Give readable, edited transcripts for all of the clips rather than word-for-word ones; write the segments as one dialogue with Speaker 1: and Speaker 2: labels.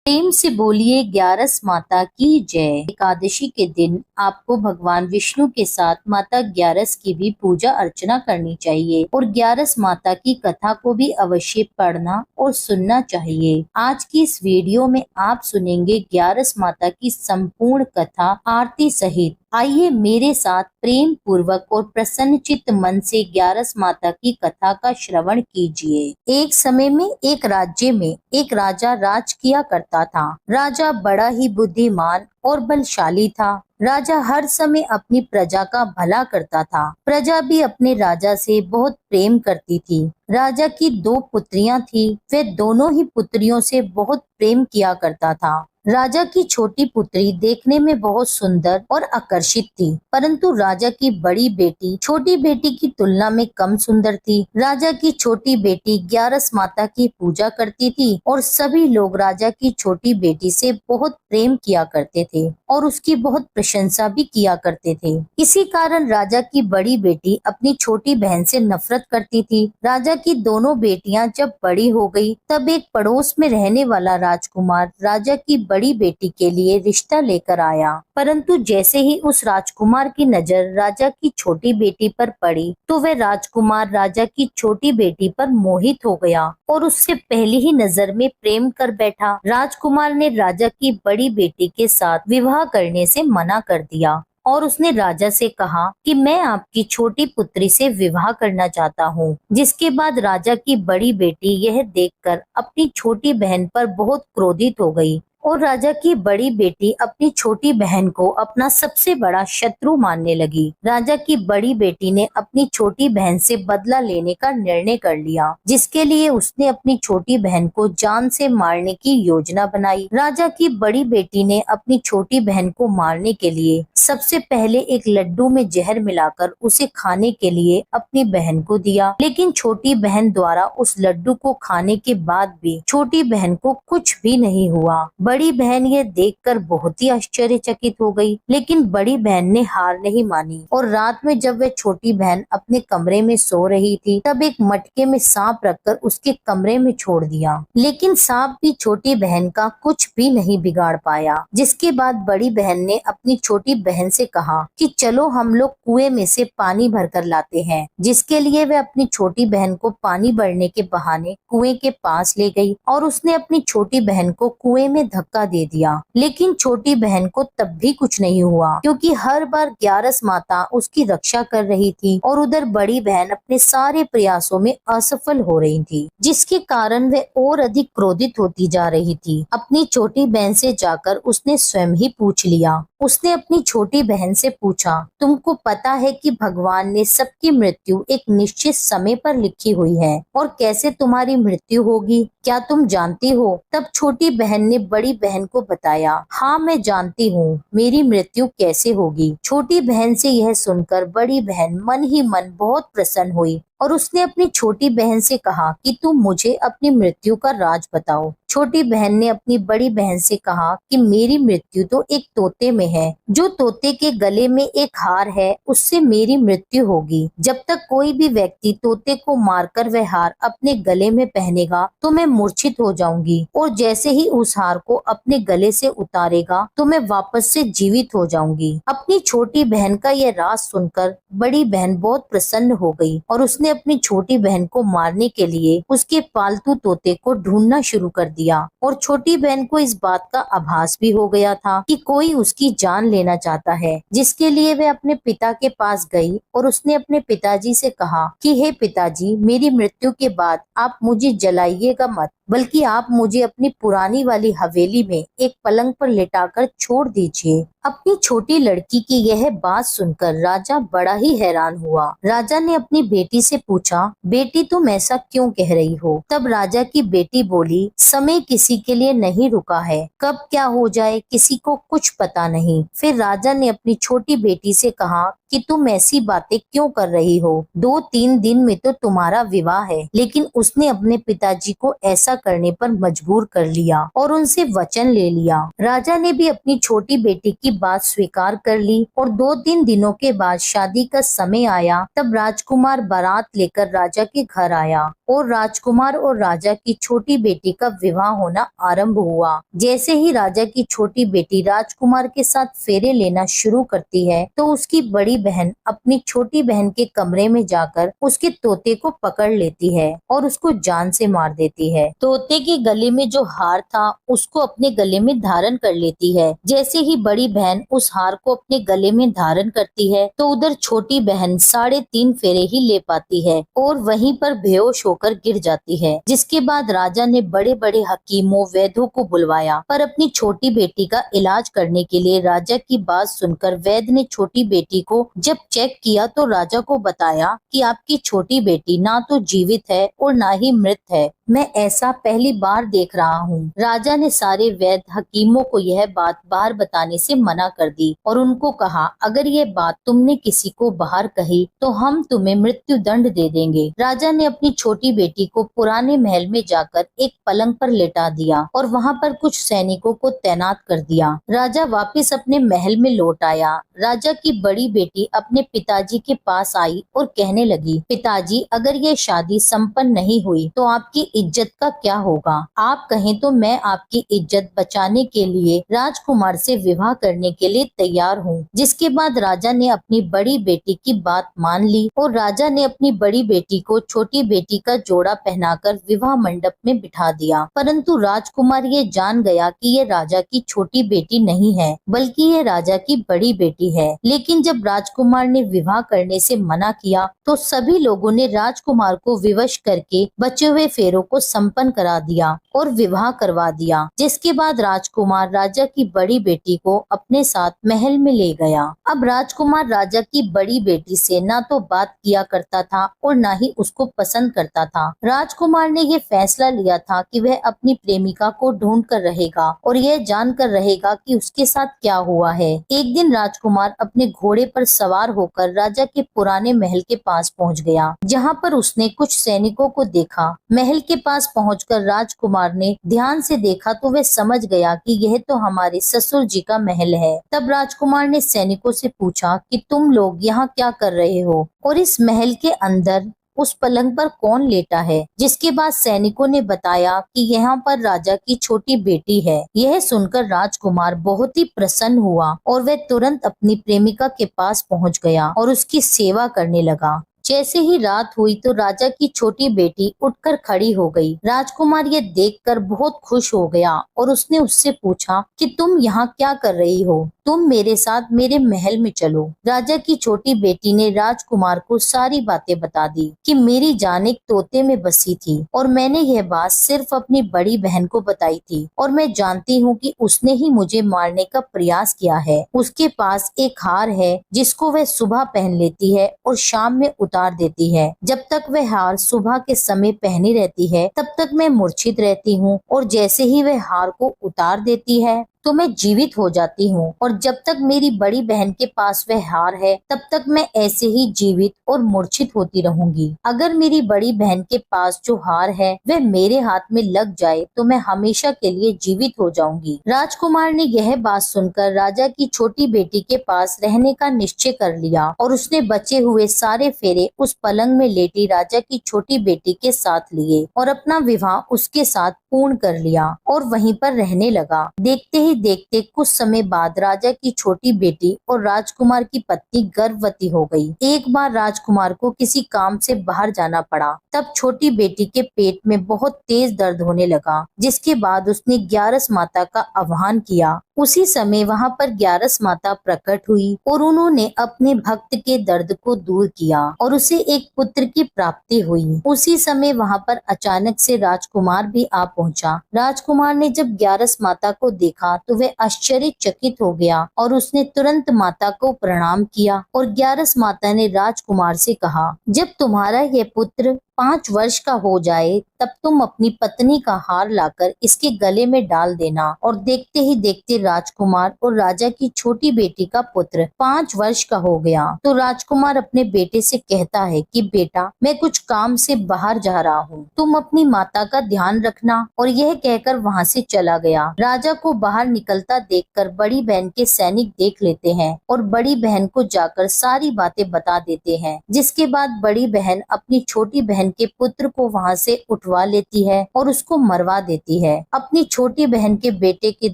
Speaker 1: प्रेम से बोलिए ग्यारस माता की जय। एकादशी के दिन आपको भगवान विष्णु के साथ माता ग्यारस की भी पूजा अर्चना करनी चाहिए और ग्यारस माता की कथा को भी अवश्य पढ़ना और सुनना चाहिए। आज की इस वीडियो में आप सुनेंगे ग्यारस माता की संपूर्ण कथा आरती सहित। आइए मेरे साथ प्रेम पूर्वक और प्रसन्नचित्त मन से ग्यारस माता की कथा का श्रवण कीजिए। एक समय में एक राज्य में एक राजा राज किया करता था। राजा बड़ा ही बुद्धिमान और बलशाली था। राजा हर समय अपनी प्रजा का भला करता था। प्रजा भी अपने राजा से बहुत प्रेम करती थी। राजा की दो पुत्रियां थी। वे दोनों ही पुत्रियों से बहुत प्रेम किया करता था। राजा की छोटी पुत्री देखने में बहुत सुंदर और आकर्षित थी, परंतु राजा की बड़ी बेटी छोटी बेटी की तुलना में कम सुंदर थी। राजा की छोटी बेटी ग्यारस माता की पूजा करती थी और सभी लोग राजा की छोटी बेटी से बहुत प्रेम किया करते थे और उसकी बहुत प्रशंसा भी किया करते थे। इसी कारण राजा की बड़ी बेटी अपनी छोटी बहन से नफरत करती थी। राजा की दोनों बेटियां जब बड़ी हो गई, तब एक पड़ोस में रहने वाला राजकुमार राजा की बड़ी बेटी के लिए रिश्ता लेकर आया, परंतु जैसे ही उस राजकुमार की नजर राजा की छोटी बेटी पर पड़ी, तो वह राजकुमार राजा की छोटी बेटी पर मोहित हो गया और उससे पहली ही नजर में प्रेम कर बैठा। राजकुमार ने राजा की बड़ी बेटी के साथ विवाह करने से मना कर दिया और उसने राजा से कहा कि मैं आपकी छोटी पुत्री से विवाह करना चाहता हूँ। जिसके बाद राजा की बड़ी बेटी यह देखकर अपनी छोटी बहन पर बहुत क्रोधित हो गई और राजा की बड़ी बेटी अपनी छोटी बहन को अपना सबसे बड़ा शत्रु मानने लगी। राजा की बड़ी बेटी ने अपनी छोटी बहन से बदला लेने का निर्णय कर लिया, जिसके लिए उसने अपनी छोटी बहन को जान से मारने की योजना बनाई। राजा की बड़ी बेटी ने अपनी छोटी बहन को मारने के लिए सबसे पहले एक लड्डू में जहर मिलाकर उसे खाने के लिए अपनी बहन को दिया, लेकिन छोटी बहन द्वारा उस लड्डू को खाने के बाद भी छोटी बहन को कुछ भी नहीं हुआ। बड़ी बहन ये देखकर बहुत ही आश्चर्यचकित हो गई, लेकिन बड़ी बहन ने हार नहीं मानी और रात में जब वह छोटी बहन अपने कमरे में सो रही थी, तब एक मटके में सांप रखकर उसके कमरे में छोड़ दिया, लेकिन सांप भी छोटी बहन का कुछ भी नहीं बिगाड़ पाया। जिसके बाद बड़ी बहन ने अपनी छोटी बहन से कहा कि चलो हम लोग कुएं में से पानी भरकर लाते हैं, जिसके लिए वह अपनी छोटी बहन को पानी भरने के बहाने कुएं के पास ले गई और उसने अपनी छोटी बहन को कुएं में धक्का दे दिया, लेकिन छोटी बहन को तब भी कुछ नहीं हुआ, क्योंकि हर बार ग्यारस माता उसकी रक्षा कर रही थी और उधर बड़ी बहन अपने सारे प्रयासों में असफल हो रही थी, जिसके कारण वह और अधिक क्रोधित होती जा रही थी। अपनी छोटी बहन से जाकर उसने स्वयं ही पूछ लिया। उसने अपनी छोटी बहन से पूछा, तुमको पता है कि भगवान ने सबकी मृत्यु एक निश्चित समय पर लिखी हुई है और कैसे तुम्हारी मृत्यु होगी, क्या तुम जानती हो? तब छोटी बहन ने बड़ी बहन को बताया, हाँ मैं जानती हूँ मेरी मृत्यु कैसे होगी। छोटी बहन से यह सुनकर बड़ी बहन मन ही मन बहुत प्रसन्न हुई और उसने अपनी छोटी बहन से कहा कि तुम मुझे अपनी मृत्यु का राज बताओ। छोटी बहन ने अपनी बड़ी बहन से कहा कि मेरी मृत्यु तो एक तोते में है। जो तोते के गले में एक हार है, उससे मेरी मृत्यु होगी। जब तक कोई भी व्यक्ति तोते को मारकर वह हार अपने गले में पहनेगा तो मैं मूर्छित हो जाऊंगी और जैसे ही उस हार को अपने गले से उतारेगा तो मैं वापस से जीवित हो जाऊंगी। अपनी छोटी बहन का यह राज सुनकर बड़ी बहन बहुत प्रसन्न हो गई और उसने अपनी छोटी बहन को मारने के लिए उसके पालतू तोते को ढूंढना शुरू कर दिया और छोटी बहन को इस बात का आभास भी हो गया था कि कोई उसकी जान लेना चाहता है, जिसके लिए वह अपने पिता के पास गई और उसने अपने पिताजी से कहा कि हे पिताजी, मेरी मृत्यु के बाद आप मुझे जलाइएगा मत, बल्कि आप मुझे अपनी पुरानी वाली हवेली में एक पलंग पर लिटाकर छोड़ दीजिए। अपनी छोटी लड़की की यह बात सुनकर राजा बड़ा ही हैरान हुआ। राजा ने अपनी बेटी से पूछा, बेटी तुम ऐसा क्यों कह रही हो? तब राजा की बेटी बोली, समय किसी के लिए नहीं रुका है, कब क्या हो जाए किसी को कुछ पता नहीं। फिर राजा ने अपनी छोटी बेटी से कहा कि तुम ऐसी बातें क्यों कर रही हो, 2-3 दिन में तो तुम्हारा विवाह है। लेकिन उसने अपने पिताजी को ऐसा करने पर मजबूर कर लिया और उनसे वचन ले लिया। राजा ने भी अपनी छोटी बेटी की बात स्वीकार कर ली और 2-3 दिनों के बाद शादी का समय आया। तब राजकुमार बारात लेकर राजा के घर आया और राजकुमार और राजा की छोटी बेटी का विवाह होना आरंभ हुआ। जैसे ही राजा की छोटी बेटी राजकुमार के साथ फेरे लेना शुरू करती है तो उसकी बड़ी बहन अपनी छोटी बहन के कमरे में जाकर उसके तोते को पकड़ लेती है और उसको जान से मार देती है। तोते के गले में जो हार था उसको अपने गले में धारण कर लेती है। जैसे ही बड़ी बहन उस हार को अपने गले में धारण करती है तो उधर छोटी बहन 3.5 फेरे ही ले पाती है और वहीं पर बेहोश होकर गिर जाती है। जिसके बाद राजा ने बड़े बड़े हकीमों वैद्यों को बुलवाया, पर अपनी छोटी बेटी का इलाज करने के लिए राजा की बात सुनकर वैद्य ने छोटी बेटी को जब चेक किया तो राजा को बताया कि आपकी छोटी बेटी ना तो जीवित है और ना ही मृत है। मैं ऐसा पहली बार देख रहा हूँ। राजा ने सारे वैद्य हकीमों को यह बात बाहर बताने से मना कर दी और उनको कहा, अगर ये बात तुमने किसी को बाहर कही तो हम तुम्हें मृत्यु दंड दे देंगे। राजा ने अपनी छोटी बेटी को पुराने महल में जाकर एक पलंग पर लेटा दिया और वहाँ पर कुछ सैनिकों को तैनात कर दिया। राजा वापस अपने महल में लौट आया। राजा की बड़ी बेटी अपने पिताजी के पास आई और कहने लगी, पिताजी, अगर ये शादी संपन्न नहीं हुई तो आपकी इज्जत का क्या होगा? आप कहें तो मैं आपकी इज्जत बचाने के लिए राजकुमार से विवाह करने के लिए तैयार हूँ। जिसके बाद राजा ने अपनी बड़ी बेटी की बात मान ली और राजा ने अपनी बड़ी बेटी को छोटी बेटी का जोड़ा पहनाकर विवाह मंडप में बिठा दिया। परंतु राजकुमार ये जान गया कि ये राजा की छोटी बेटी नहीं है बल्कि ये राजा की बड़ी बेटी है। लेकिन जब राजकुमार ने विवाह करने से मना किया तो सभी लोगों ने राजकुमार को विवश करके बचे हुए फेरों को संपन्न करा दिया और विवाह करवा दिया। जिसके बाद राजकुमार राजा की बड़ी बेटी को अपने साथ महल में ले गया। अब राजकुमार राजा की बड़ी बेटी से ना तो बात किया करता था और ना ही उसको पसंद करता था। राजकुमार ने ये फैसला लिया था कि वह अपनी प्रेमिका को ढूंढ कर रहेगा और यह जानकर रहेगा कि उसके साथ क्या हुआ है। एक दिन राजकुमार अपने घोड़े पर सवार होकर राजा के पुराने महल के पास पहुंच गया, जहां पर उसने कुछ सैनिकों को देखा। महल के पास पहुंचकर राजकुमार ने ध्यान से देखा तो वह समझ गया कि यह तो हमारे ससुर जी का महल है। तब राजकुमार ने सैनिकों से पूछा कि तुम लोग यहाँ क्या कर रहे हो और इस महल के अंदर उस पलंग पर कौन लेटा है? जिसके बाद सैनिकों ने बताया कि यहाँ पर राजा की छोटी बेटी है। यह सुनकर राजकुमार बहुत ही प्रसन्न हुआ और वह तुरंत अपनी प्रेमिका के पास पहुँच गया और उसकी सेवा करने लगा। जैसे ही रात हुई तो राजा की छोटी बेटी उठकर खड़ी हो गई। राजकुमार ये देखकर बहुत खुश हो गया और उसने उससे पूछा कि तुम यहाँ क्या कर रही हो? तुम मेरे साथ मेरे महल में चलो। राजा की छोटी बेटी ने राजकुमार को सारी बातें बता दी कि मेरी जान एक तोते में बसी थी और मैंने यह बात सिर्फ अपनी बड़ी बहन को बताई थी और मैं जानती हूँ कि उसने ही मुझे मारने का प्रयास किया है। उसके पास एक हार है जिसको वह सुबह पहन लेती है और शाम में उतार देती है। जब तक वह हार सुबह के समय पहनी रहती है तब तक मैं मूर्छित रहती हूँ और जैसे ही वह हार को उतार देती है तो मैं जीवित हो जाती हूँ और जब तक मेरी बड़ी बहन के पास वह हार है तब तक मैं ऐसे ही जीवित और मूर्छित होती रहूंगी। अगर मेरी बड़ी बहन के पास जो हार है वह मेरे हाथ में लग जाए तो मैं हमेशा के लिए जीवित हो जाऊंगी। राजकुमार ने यह बात सुनकर राजा की छोटी बेटी के पास रहने का निश्चय कर लिया और उसने बचे हुए सारे फेरे उस पलंग में लेटी राजा की छोटी बेटी के साथ लिए और अपना विवाह उसके साथ पूर्ण कर लिया और वहीं पर रहने लगा। देखते ही देखते कुछ समय बाद राजा की छोटी बेटी और राजकुमार की पत्नी गर्भवती हो गई। एक बार राजकुमार को किसी काम से बाहर जाना पड़ा। तब छोटी बेटी के पेट में बहुत तेज दर्द होने लगा, जिसके बाद उसने ग्यारस माता का आह्वान किया। उसी समय वहाँ पर ग्यारस माता प्रकट हुई और उन्होंने अपने भक्त के दर्द को दूर किया और उसे एक पुत्र की प्राप्ति हुई। उसी समय वहाँ पर अचानक से राजकुमार भी आ पहुँचा। राजकुमार ने जब ग्यारस माता को देखा तो वह आश्चर्यचकित हो गया और उसने तुरंत माता को प्रणाम किया और ग्यारस माता ने राजकुमार से कहा, जब तुम्हारा यह पुत्र 5 वर्ष का हो जाए तब तुम अपनी पत्नी का हार लाकर इसके गले में डाल देना। और देखते ही देखते राजकुमार और राजा की छोटी बेटी का पुत्र 5 वर्ष का हो गया। तो राजकुमार अपने बेटे से कहता है कि बेटा, मैं कुछ काम से बाहर जा रहा हूँ, तुम अपनी माता का ध्यान रखना। और यह कहकर वहाँ से चला गया। राजा को बाहर निकलता देखकर बड़ी बहन के सैनिक देख लेते हैं और बड़ी बहन को जाकर सारी बातें बता देते हैं। जिसके बाद बड़ी बहन अपनी छोटी बहन के पुत्र को वहाँ से उठवा लेती है और उसको मरवा देती है। अपनी छोटी बहन के बेटे के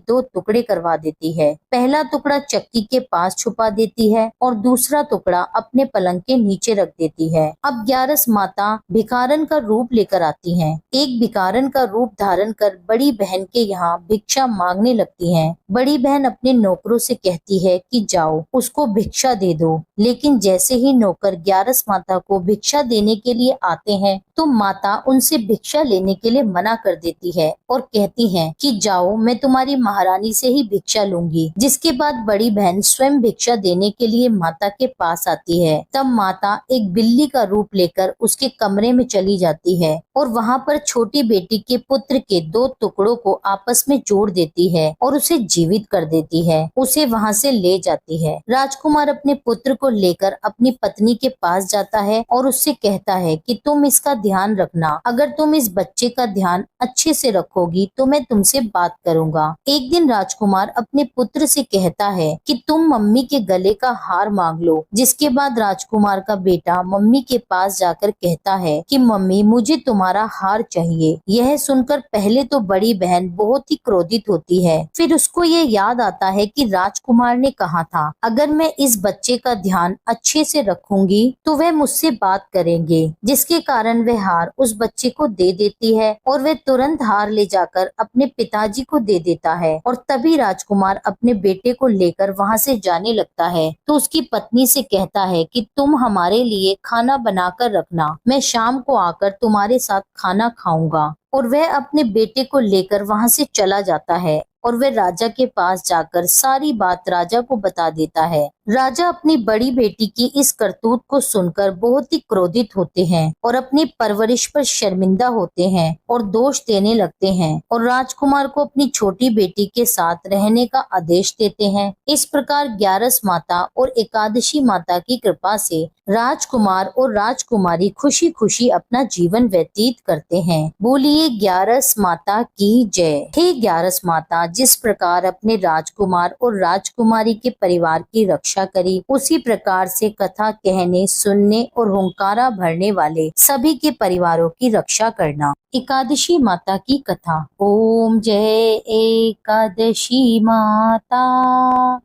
Speaker 1: 2 टुकड़े करवा देती है। पहला टुकड़ा चक्की के पास छुपा देती है और दूसरा टुकड़ा अपने पलंग के नीचे रख देती है। अब ग्यारस माता भिखारन का रूप लेकर आती हैं। एक भिखारन का रूप धारण कर बड़ी बहन के यहाँ भिक्षा मांगने लगती हैं। बड़ी बहन अपने नौकरों से कहती है कि जाओ उसको भिक्षा दे दो। लेकिन जैसे ही नौकर ग्यारस माता को भिक्षा देने के लिए आते हैं तो माता उनसे भिक्षा लेने के लिए मना कर देती है और कहती हैं कि जाओ, मैं तुम्हारी महारानी से ही भिक्षा लूंगी। जिसके बाद बड़ी बहन स्वयं भिक्षा देने के लिए माता के पास आती है। तब माता एक बिल्ली का रूप लेकर उसके कमरे में चली जाती है और वहाँ पर छोटी बेटी के पुत्र के 2 टुकड़ों को आपस में जोड़ देती है और उसे जीवित कर देती है। उसे वहाँ से ले जाती है। राजकुमार अपने पुत्र को लेकर अपनी पत्नी के पास जाता है और उससे कहता है कि तुम इसका ध्यान रखना। अगर तुम इस बच्चे का ध्यान अच्छे से रखोगी तो मैं तुमसे बात करूंगा। एक दिन राजकुमार अपने पुत्र से कहता है कि तुम मम्मी के गले का हार मांग लो। जिसके बाद राजकुमार का बेटा मम्मी के पास जाकर कहता है कि मम्मी, मुझे तुम्हारा हार चाहिए। यह सुनकर पहले तो बड़ी बहन बहुत ही क्रोधित होती है। फिर उसको ये याद आता है कि राजकुमार ने कहा था अगर मैं इस बच्चे का ध्यान अच्छे से रखूंगी तो वह मुझसे बात करेंगे। जिसके कारण वह हार उस बच्चे को दे देती है और वह तुरंत हार ले जाकर अपने पिताजी को दे देता है। और तभी राजकुमार अपने बेटे को लेकर वहाँ से जाने लगता है तो उसकी पत्नी से कहता है कि तुम हमारे लिए खाना बनाकर रखना, मैं शाम को आकर तुम्हारे साथ खाना खाऊंगा। और वह अपने बेटे को लेकर वहाँ से चला जाता है और वह राजा के पास जाकर सारी बात राजा को बता देता है। राजा अपनी बड़ी बेटी की इस करतूत को सुनकर बहुत ही क्रोधित होते हैं और अपनी परवरिश पर शर्मिंदा होते हैं और दोष देने लगते हैं और राजकुमार को अपनी छोटी बेटी के साथ रहने का आदेश देते हैं। इस प्रकार ग्यारस माता और एकादशी माता की कृपा से राजकुमार और राजकुमारी खुशी खुशी अपना जीवन व्यतीत करते हैं। बोलिए ग्यारस माता की जय। हे ग्यारस माता, जिस प्रकार अपने राजकुमार और राजकुमारी के परिवार की रक्षा करी, उसी प्रकार से कथा कहने, सुनने और हुंकारा भरने वाले सभी के परिवारों की रक्षा करना। एकादशी माता की कथा। ओम जय एकादशी माता,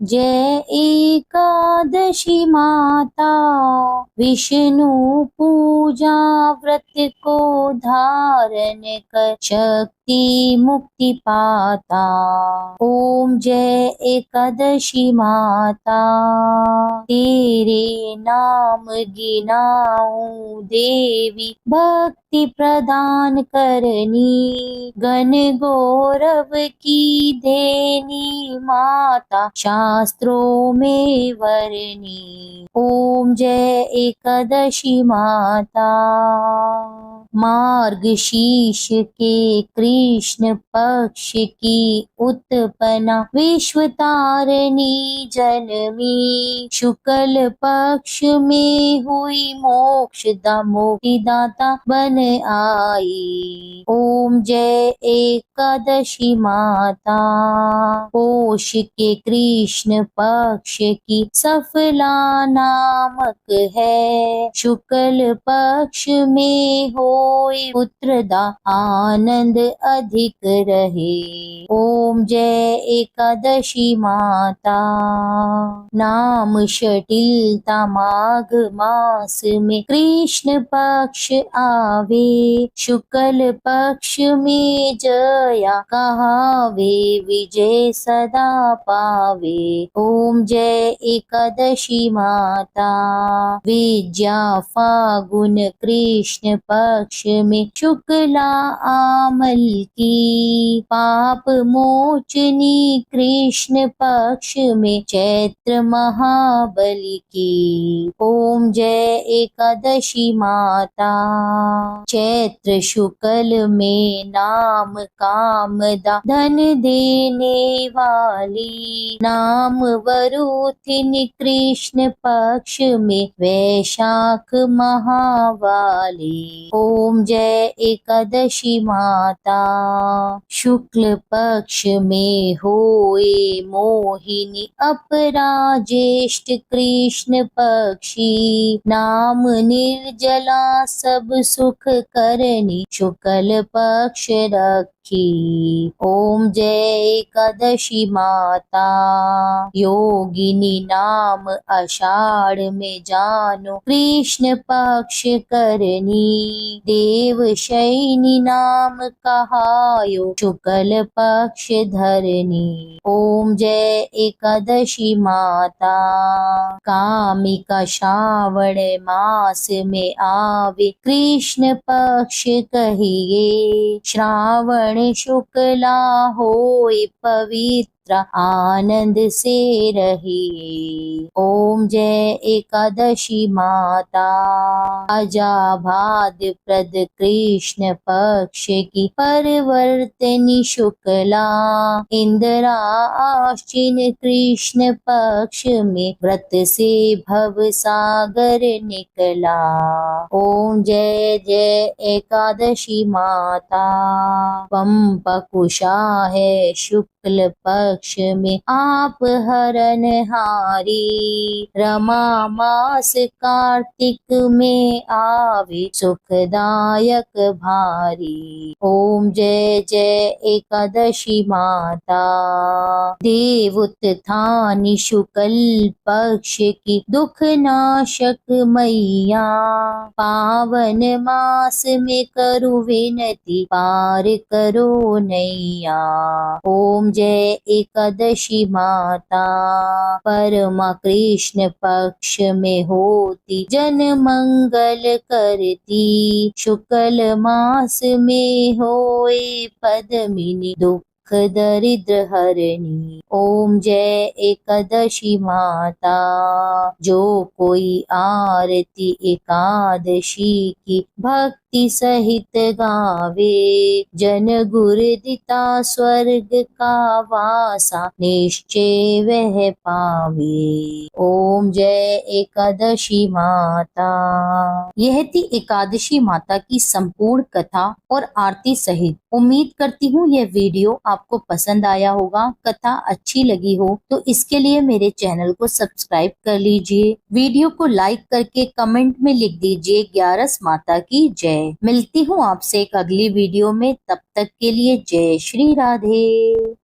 Speaker 1: जय एकादशी माता। विष्णु पूजा व्रत को धारण कर शक्ति मुक्ति पाता। ओम जय एकादशी माता, तेरे नाम गिनाऊं देवी, भक्ति प्रदान करनी। गण गौरव की देनी माता, शास्त्रों में वरनी। ओम जय एकादशी माता। मार्गशीर्ष के कृष्ण पक्ष की उत्पन्ना, विश्व तारिणी जन्मी। शुक्ल पक्ष में हुई मोक्षदा, मुक्तिदाता बन आई। ओम जय एकादशी माता। पोष के कृष्ण पक्ष की सफला नामक है। शुक्ल पक्ष में होए पुत्रदा, आनंद अधिक रहे। ओम जय एकादशी माता। नाम शटिलता माघ मास में कृष्ण पक्ष आवे। शुक्ल पक्ष में जया कहावे, विजय सदा पावे। ओम जय एकादशी माता। विद्या फागुन कृष्ण पक्ष पक्ष में शुक्ला आमल की, पाप मोचनी कृष्ण पक्ष में चैत्र महाबली की। ओम जय एकादशी माता। चैत्र शुक्ल में नाम कामदा धन देने वाली, नाम वरुथिन कृष्ण पक्ष में वैशाख महावाली। ओम जय एकादशी माता। शुक्ल पक्ष में होए मोहिनी अपरा ज्येष्ठ कृष्ण पक्षी, नाम निर्जला सब सुख करनी शुक्ल पक्ष रखी। ओम जय एकादशी माता। योगिनी नाम आषाढ़ में जानो कृष्ण पक्ष करनी, देव शयनी नाम कहायो शुक्ल पक्ष धरनी। ओम जय एकादशी माता। कामिका श्रावण मास में आवे कृष्ण पक्ष कहिए, श्रावण शुक्ला होए पवित्र आनंद से रहिए। ओम जय एकादशी माता। अजाभाद प्रद कृष्ण पक्ष की परवर्तनी शुक्ला, इंदिरा आश्विन कृष्ण पक्ष में व्रत से भव सागर निकला। ओम जय जय एकादशी माता। पंपकुशा है शुक्ल पक्ष में आप हरन हारी, रमा मास कार्तिक में आवे सुखदायक भारी। ओम जय जय एकादशी माता। देवोत्थानी शुक्ल पक्ष की दुख नाशक मैया, पावन मास में करू विनती पार करो नैया। ओम जय एकादशी माता। परमा कृष्ण पक्ष में होती जन मंगल करती, शुक्ल मास में होए पद्मिनी दुख दरिद्र हरणी। ओम जय एकादशी माता। जो कोई आरती एकादशी की भक्ति सहित गावे, जन गुर दिता स्वर्ग का वासा निश्चय वह पावे। ओम जय एकादशी माता। यह थी एकादशी माता की संपूर्ण कथा और आरती सहित। उम्मीद करती हूँ यह वीडियो आपको पसंद आया होगा। कथा अच्छी लगी हो तो इसके लिए मेरे चैनल को सब्सक्राइब कर लीजिए। वीडियो को लाइक करके कमेंट में लिख दीजिए ग्यारस माता की जय। मिलती हूँ आपसे एक अगली वीडियो में, तब तक के लिए जय श्री राधे।